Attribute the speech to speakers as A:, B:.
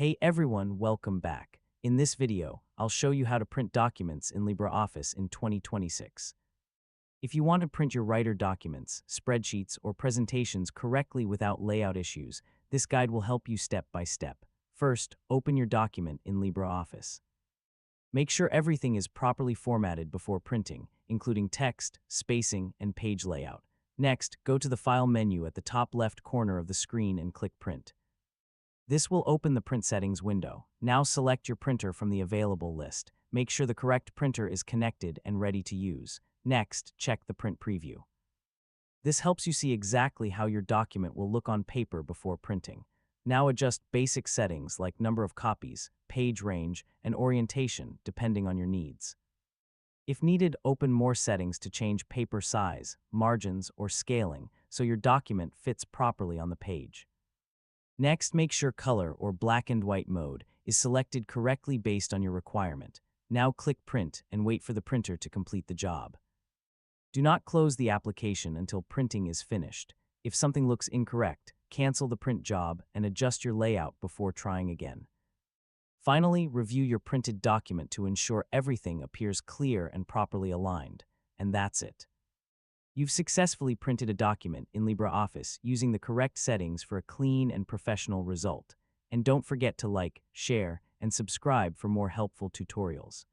A: Hey everyone, welcome back. In this video, I'll show you how to print documents in LibreOffice in 2026. If you want to print your writer documents, spreadsheets, or presentations correctly without layout issues, this guide will help you step by step. First, open your document in LibreOffice. Make sure everything is properly formatted before printing, including text, spacing, and page layout. Next, go to the File menu at the top left corner of the screen and click Print. This will open the print settings window. Now select your printer from the available list. Make sure the correct printer is connected and ready to use. Next, check the print preview. This helps you see exactly how your document will look on paper before printing. Now adjust basic settings like number of copies, page range, and orientation depending on your needs. If needed, open more settings to change paper size, margins, or scaling so your document fits properly on the page. Next, make sure color or black and white mode is selected correctly based on your requirement. Now click Print and wait for the printer to complete the job. Do not close the application until printing is finished. If something looks incorrect, cancel the print job and adjust your layout before trying again. Finally, review your printed document to ensure everything appears clear and properly aligned. And that's it. You've successfully printed a document in LibreOffice using the correct settings for a clean and professional result. And don't forget to like, share, and subscribe for more helpful tutorials.